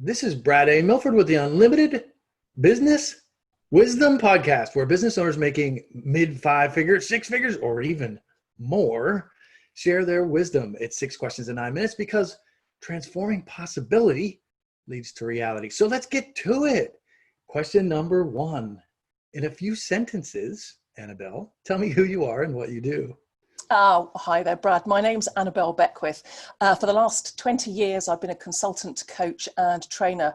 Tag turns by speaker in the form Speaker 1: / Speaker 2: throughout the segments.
Speaker 1: This is Brad A. Milford with the Unlimited Business Wisdom Podcast, where business owners making mid five figures, six figures, or even more share their wisdom. It's 6 questions in 9 minutes because transforming possibility leads to reality. So let's get to it. Question number 1. In a few sentences, Annabelle, tell me who you are and what you do.
Speaker 2: Oh, hi there, Brad. My name's Annabelle Beckwith. For the last 20 years, I've been a consultant, coach and trainer,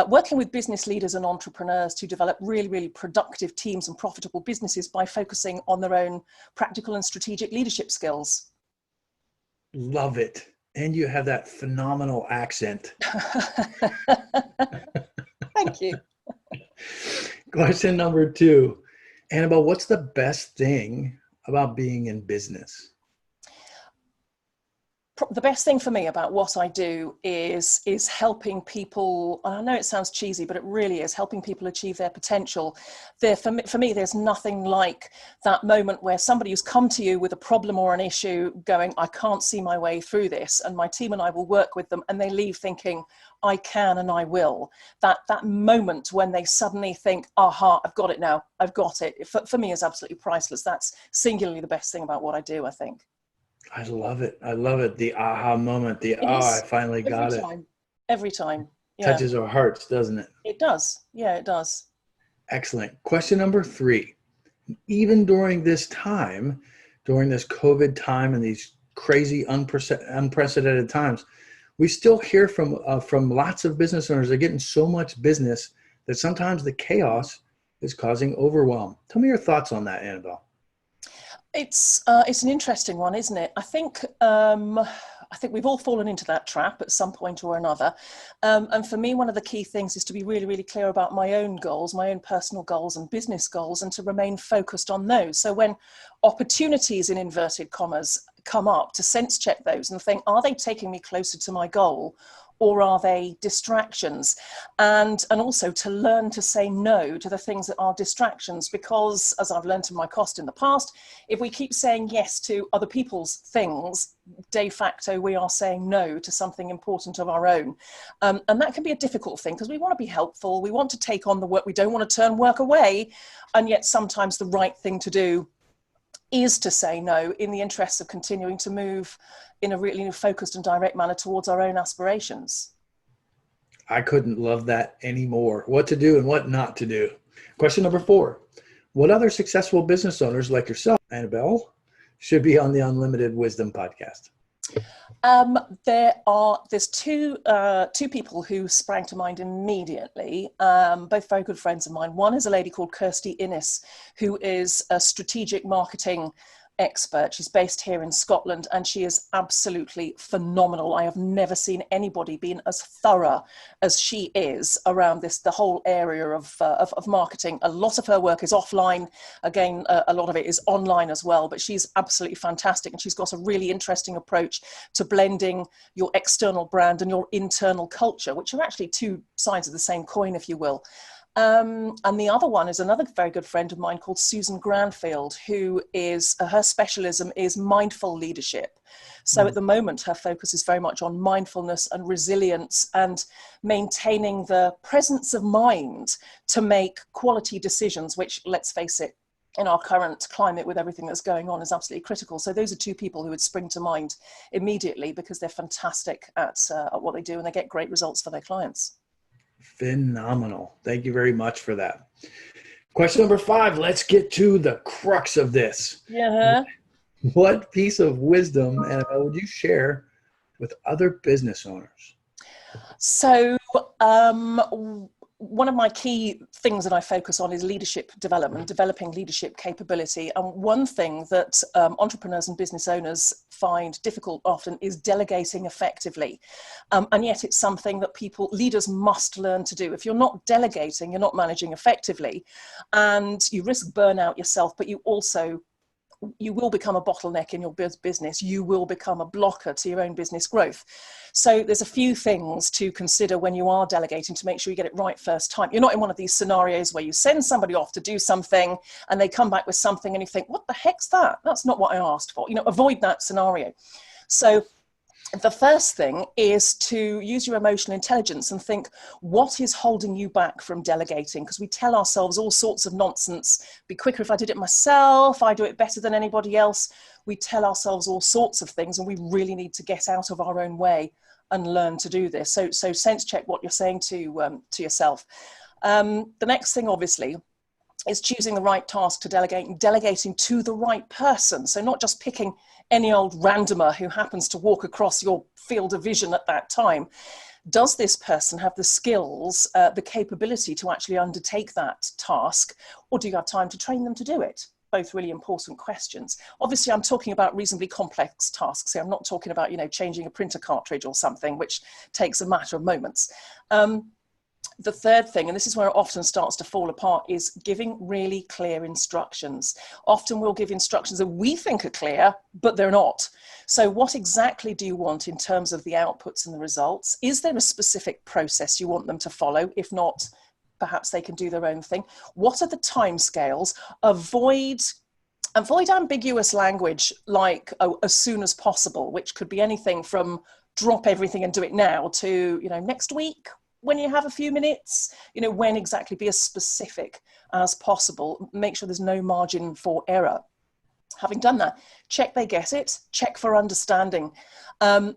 Speaker 2: working with business leaders and entrepreneurs to develop really productive teams and profitable businesses by focusing on their own practical and strategic leadership skills.
Speaker 1: Love it. And you have that phenomenal accent.
Speaker 2: Thank you.
Speaker 1: Question number 2. Annabelle, what's the best thing about being in business?
Speaker 2: The best thing for me about what I do is helping people. And I know it sounds cheesy, but it really is helping people achieve their potential. For me, there's nothing like that moment where somebody who's come to you with a problem or an issue going, I can't see my way through this. And my team and I will work with them, and they leave thinking, I can and I will. That moment when they suddenly think, aha, I've got it now. I've got it. For me is absolutely priceless. That's singularly the best thing about what I do, I think.
Speaker 1: I love it. I love it. The aha moment. I finally got it.
Speaker 2: Every time. Yeah.
Speaker 1: Touches our hearts, doesn't it?
Speaker 2: It does. Yeah, it does.
Speaker 1: Excellent. Question number 3. Even during this time, during this COVID time and these crazy unprecedented times, we still hear from lots of business owners. They're getting so much business that sometimes the chaos is causing overwhelm. Tell me your thoughts on that, Annabelle.
Speaker 2: It's an interesting one, isn't it? I think we've all fallen into that trap at some point or another. And for me, one of the key things is to be really clear about my own goals, my own personal goals and business goals, and to remain focused on those. So when opportunities in inverted commas come up, to sense check those and think, are they taking me closer to my goal? Or are they distractions? And also to learn to say no to the things that are distractions, because as I've learned to my cost in the past, if we keep saying yes to other people's things, de facto, we are saying no to something important of our own. And that can be a difficult thing because we want to be helpful. We want to take on the work. We don't want to turn work away. And yet sometimes the right thing to do is to say no in the interests of continuing to move in a really focused and direct manner towards our own aspirations.
Speaker 1: I couldn't love that anymore. What to do and what not to do. Question number 4. What other successful business owners like yourself, Annabelle, should be on the Unlimited Wisdom Podcast?
Speaker 2: There's two people who sprang to mind immediately, both very good friends of mine. One is a lady called Kirsty Innes, who is a strategic marketing expert. She's based here in Scotland, and she is absolutely phenomenal. I have never seen anybody being as thorough as she is around the whole area of marketing. A lot of her work is offline. Again, a lot of it is online as well, but she's absolutely fantastic. And she's got a really interesting approach to blending your external brand and your internal culture, which are actually two sides of the same coin, if you will. And the other one is another very good friend of mine called Susan Granfield, who is, her specialism is mindful leadership. So at the moment, her focus is very much on mindfulness and resilience and maintaining the presence of mind to make quality decisions, which, let's face it, in our current climate with everything that's going on is absolutely critical. So those are two people who would spring to mind immediately because they're fantastic at what they do and they get great results for their clients.
Speaker 1: Phenomenal. Thank you very much for that. Question number 5. Let's get to the crux of this.
Speaker 2: Yeah.
Speaker 1: What piece of wisdom, Annabelle, would you share with other business owners?
Speaker 2: So one of my key things that I focus on is leadership development, developing leadership capability. And one thing that entrepreneurs and business owners find difficult often is delegating effectively. And yet it's something that leaders must learn to do. If you're not delegating, you're not managing effectively, and you risk burnout yourself, but you will become a bottleneck in your business. You will become a blocker to your own business growth. So there's a few things to consider when you are delegating to make sure you get it right first time. You're not in one of these scenarios where you send somebody off to do something and they come back with something and you think, what the heck's that? That's not what I asked for. Avoid that scenario. So The first thing is to use your emotional intelligence and think, what is holding you back from delegating? Because we tell ourselves all sorts of nonsense. Be quicker if I did it myself. I do it better than anybody else. We tell ourselves all sorts of things, and we really need to get out of our own way and learn to do this. So sense check what you're saying to yourself. The next thing, obviously, is choosing the right task to delegate and delegating to the right person. So not just picking any old randomer who happens to walk across your field of vision at that time. Does this person have the skills, the capability to actually undertake that task, or do you have time to train them to do it? Both really important questions. Obviously, I'm talking about reasonably complex tasks here. I'm not talking about, changing a printer cartridge or something, which takes a matter of moments. The third thing, and this is where it often starts to fall apart, is giving really clear instructions. Often we'll give instructions that we think are clear, but they're not. So what exactly do you want in terms of the outputs and the results? Is there a specific process you want them to follow? If not, perhaps they can do their own thing. What are the timescales? Avoid ambiguous language like as soon as possible, which could be anything from drop everything and do it now to, next week, when you have a few minutes, when exactly. Be as specific as possible. Make sure there's no margin for error. Having done that, check they get it, check for understanding,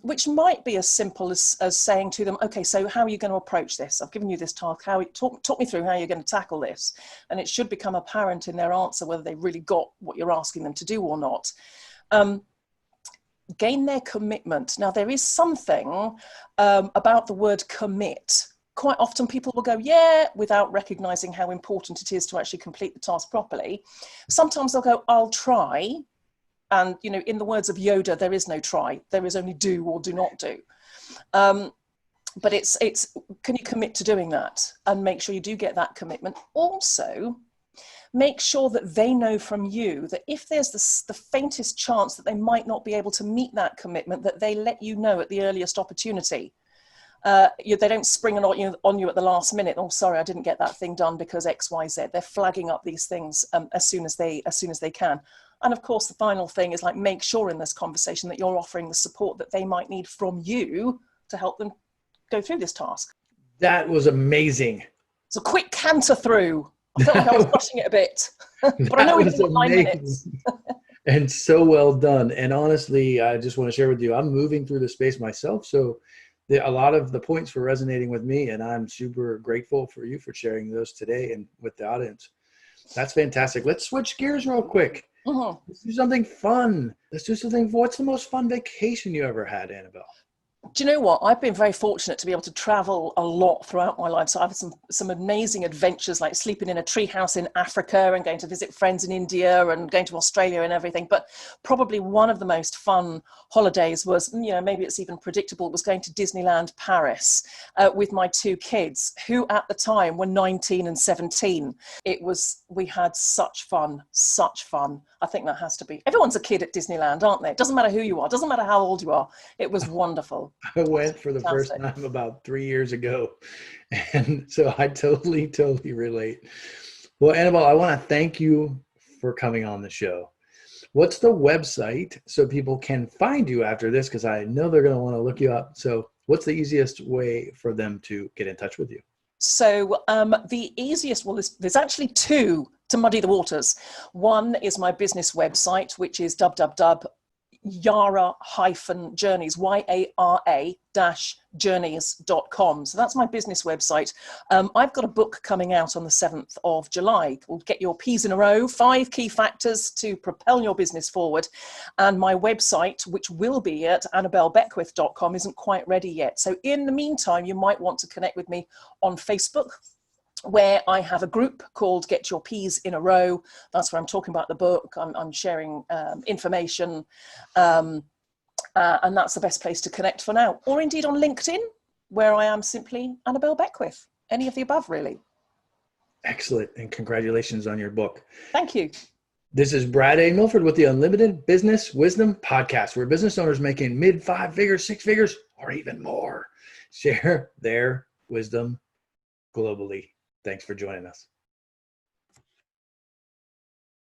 Speaker 2: which might be as simple as saying to them, okay, so how are you going to approach this? I've given you this task. Talk me through how you're going to tackle this. And it should become apparent in their answer whether they really got what you're asking them to do or not. Gain their commitment. Now, there is something about the word commit. Quite often people will go, yeah, without recognizing how important it is to actually complete the task properly. Sometimes they'll go, I'll try. And, in the words of Yoda, there is no try. There is only do or do not do. But it's can you commit to doing that? And make sure you do get that commitment. Also, make sure that they know from you that if there's the faintest chance that they might not be able to meet that commitment, that they let you know at the earliest opportunity. They don't spring on you at the last minute. Oh, sorry, I didn't get that thing done because X, Y, Z. They're flagging up these things as soon as they can. And of course, the final thing is make sure in this conversation that you're offering the support that they might need from you to help them go through this task.
Speaker 1: That was amazing.
Speaker 2: It's a quick canter through. I felt like I was rushing it a bit, but I know we've got 9 minutes.
Speaker 1: And so well done. And honestly, I just want to share with you, I'm moving through the space myself. So a lot of the points were resonating with me, and I'm super grateful for you for sharing those today and with the audience. That's fantastic. Let's switch gears real quick. Mm-hmm. Let's do something fun. Let's do something. What's the most fun vacation you ever had, Annabelle?
Speaker 2: Do you know what? I've been very fortunate to be able to travel a lot throughout my life. So I've had some amazing adventures, like sleeping in a treehouse in Africa and going to visit friends in India and going to Australia and everything. But probably one of the most fun holidays was, maybe it's even predictable, was going to Disneyland Paris with my 2 kids, who at the time were 19 and 17. We had such fun. I think that has to be. Everyone's a kid at Disneyland, aren't they? It doesn't matter who you are. It doesn't matter how old you are. It was wonderful.
Speaker 1: I went for the first time about 3 years ago. And so I totally relate. Well, Annabelle, I want to thank you for coming on the show. What's the website so people can find you after this? Because I know they're going to want to look you up. So what's the easiest way for them to get in touch with you? So the easiest, there's actually 2 to muddy the waters. One is my business website, which is Yara-Journeys, YARA-journeys.com. So that's my business website. I've got a book coming out on the 7th of July called Get Your P's in a Row, 5 Key Factors to Propel Your Business Forward. And my website, which will be at AnnabelleBeckwith.com, isn't quite ready yet. So in the meantime, you might want to connect with me on Facebook, where I have a group called Get Your P's in a Row. That's where I'm talking about the book. I'm sharing information. And that's the best place to connect for now. Or indeed on LinkedIn, where I am simply Annabelle Beckwith. Any of the above, really. Excellent. And congratulations on your book.
Speaker 2: Thank you.
Speaker 1: This is Brad A. Milford with the Unlimited Business Wisdom Podcast, where business owners making mid-5 figures, 6 figures, or even more share their wisdom globally. Thanks for joining us.